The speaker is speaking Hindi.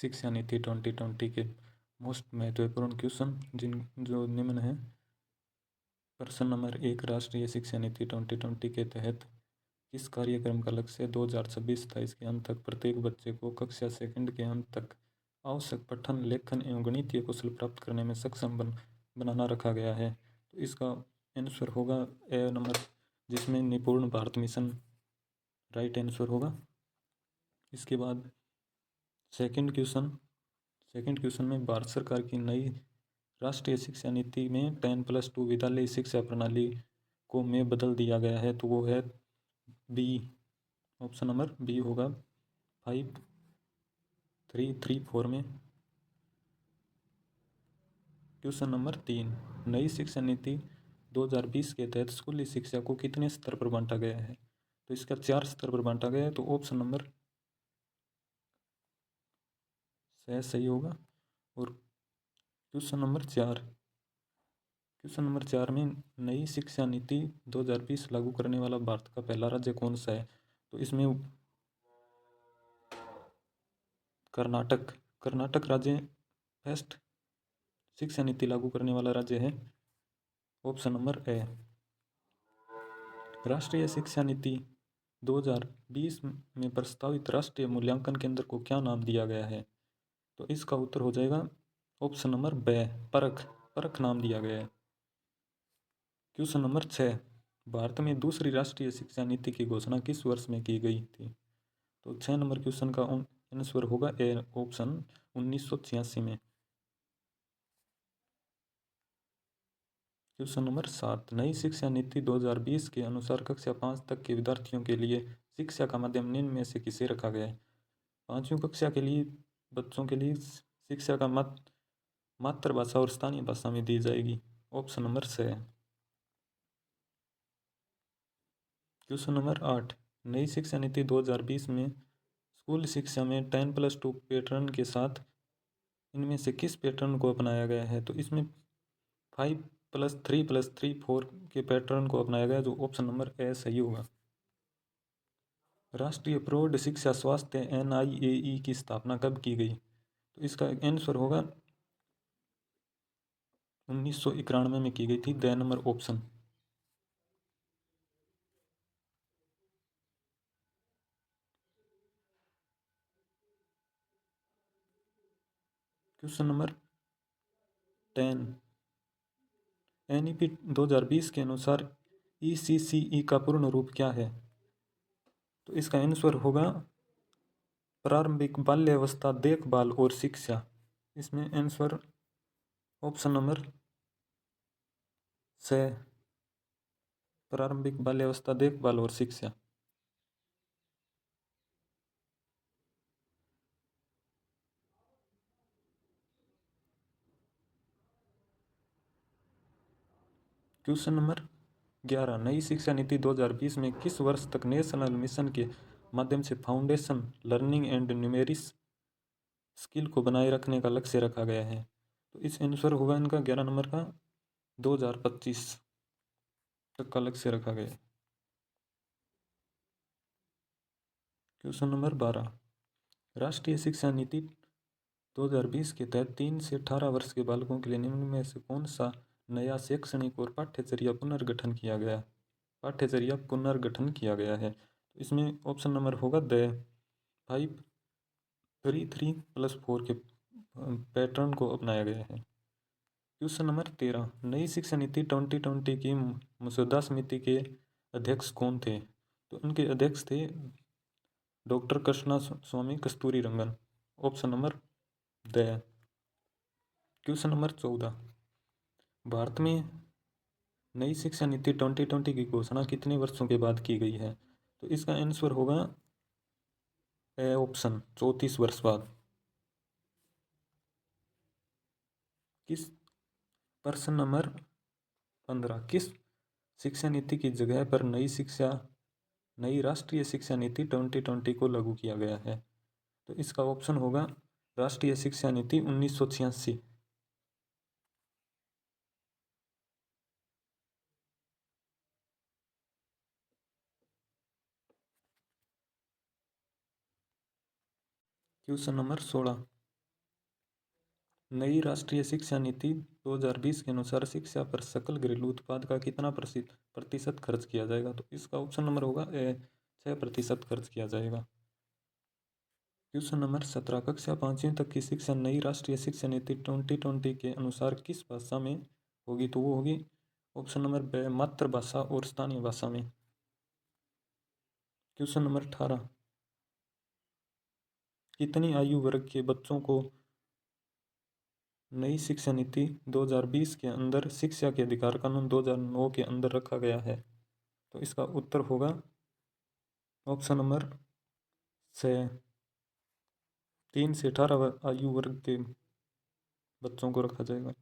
शिक्षा नीति 2020 के मोस्ट महत्वपूर्ण क्वेश्चन जो निम्न है। प्रश्न नंबर 1, राष्ट्रीय शिक्षा नीति 2020 के तहत किस कार्यक्रम का लक्ष्य 2026-27 के अंत तक प्रत्येक बच्चे को कक्षा सेकंड के अंत तक आवश्यक पठन, लेखन एवं गणितीय कौशल प्राप्त करने में सक्षम बनाना रखा गया है? तो इसका आंसर होगा ए नंबर, जिसमें निपुण भारत मिशन राइट आंसर होगा। इसके बाद सेकंड क्वेश्चन में भारत सरकार की नई राष्ट्रीय शिक्षा नीति में 10+2 विद्यालय शिक्षा प्रणाली को में बदल दिया गया है, तो वो है बी, ऑप्शन नंबर बी होगा 5334 में। क्वेश्चन नंबर 3, नई शिक्षा नीति 2020 के तहत स्कूली शिक्षा को कितने स्तर पर बांटा गया है? तो इसका 4 स्तर पर बांटा गया है, तो ऑप्शन नंबर सही होगा। और क्वेश्चन नंबर 4 में नई शिक्षा नीति 2020 लागू करने वाला भारत का पहला राज्य कौन सा है? तो इसमें कर्नाटक राज्य फर्स्ट शिक्षा नीति लागू करने वाला राज्य है, ऑप्शन नंबर ए। राष्ट्रीय शिक्षा नीति 2020 में प्रस्तावित राष्ट्रीय मूल्यांकन केंद्र को क्या नाम दिया गया है? तो इसका उत्तर हो जाएगा ऑप्शन नंबर बी, परख नाम दिया गया है। क्वेश्चन नंबर 6, भारत में दूसरी राष्ट्रीय शिक्षा नीति की घोषणा किस वर्ष में की गई थी? तो 6 नंबर क्वेश्चन का आंसर होगा ए, ऑप्शन 1986 में। क्वेश्चन नंबर 7, नई शिक्षा नीति 2020 के अनुसार कक्षा 5 तक के विद्यार्थियों के लिए शिक्षा का माध्यम निम्न में से किसे रखा गया है? 5वीं कक्षा के लिए बच्चों के लिए शिक्षा का मातृभाषा और स्थानीय भाषा में दी जाएगी, ऑप्शन नंबर से। क्वेश्चन नंबर 8, नई शिक्षा नीति 2020 में स्कूल शिक्षा में 10+2 पैटर्न के साथ इनमें से किस पैटर्न को अपनाया गया है? तो इसमें 5+3+3+4 के पैटर्न को अपनाया गया, जो ऑप्शन नंबर ए सही होगा। राष्ट्रीय प्रौढ़ शिक्षा स्वास्थ्य NIAE की स्थापना कब की गई? तो इसका आंसर होगा 1991 में की गई थी, the number option. Question number 10, NEP 2020 के अनुसार ECCE का पूर्ण रूप क्या है? तो इसका आंसर होगा प्रारंभिक बाल्यावस्था देखभाल और शिक्षा। इसमें आंसर ऑप्शन नंबर से, प्रारंभिक बाल्यावस्था देखभाल और शिक्षा। क्वेश्चन नंबर 11, नई शिक्षा नीति 2020 में किस वर्ष तक नेशनल मिशन के माध्यम से foundation learning and numeric skill को बनाए रखने का लक्ष्य रखा गया है? तो इस आंसर होगा इनका 11 नंबर का 2025 तक का लक्ष्य रखा गया है। क्वेश्चन नंबर 12, राष्ट्रीय शिक्षा नीति 2020 के तहत 3 से 18 वर्ष के बालकों के लिए निम्न में से कौन सा नया शैक्षणिक और पाठ्यचर्या पुनर्गठन किया गया है? तो इसमें ऑप्शन नंबर होगा द 5+3+4 के पैटर्न को अपनाया गया है। क्वेश्चन नंबर 13, नई शिक्षा नीति 2020 की मसौदा समिति के अध्यक्ष कौन थे? तो उनके अध्यक्ष थे doctor Krishna Swami Kasturi Rangan, option number the. Question number 14, Bharat में नई शिक्षा नीति 2020 की घोषणा कितने वर्षों के बाद की गई है? तो इसका आंसर होगा ए, ऑप्शन 34 वर्ष बाद। प्रश्न नंबर 15, किस शिक्षा नीति की जगह पर नई राष्ट्रीय शिक्षा नीति 2020 को लागू किया गया है? तो इसका ऑप्शन होगा राष्ट्रीय शिक्षा नीति 1986। क्वेश्चन नंबर 16, नई राष्ट्रीय शिक्षा नीति 2020 के अनुसार शिक्षा पर सकल घरेलू उत्पाद का कितना प्रतिशत खर्च किया जाएगा? तो इसका ऑप्शन नंबर होगा ए, 6% खर्च किया जाएगा। क्वेश्चन नंबर 17, कक्षा 5वीं तक की शिक्षा नई राष्ट्रीय शिक्षा नीति 2020 के अनुसार किस भाषा में होगी? तो वो होगी ऑप्शन नंबर बी, मातृभाषा और स्थानीय भाषा में। क्वेश्चन नंबर 18, कितनी आयु वर्ग के बच्चों को नई शिक्षा नीति 2020 के अंदर शिक्षा के अधिकार कानून 2009 के अंदर रखा गया है? तो इसका उत्तर होगा ऑप्शन नंबर से 3 से 18 आयु वर्ग के बच्चों को रखा जाएगा।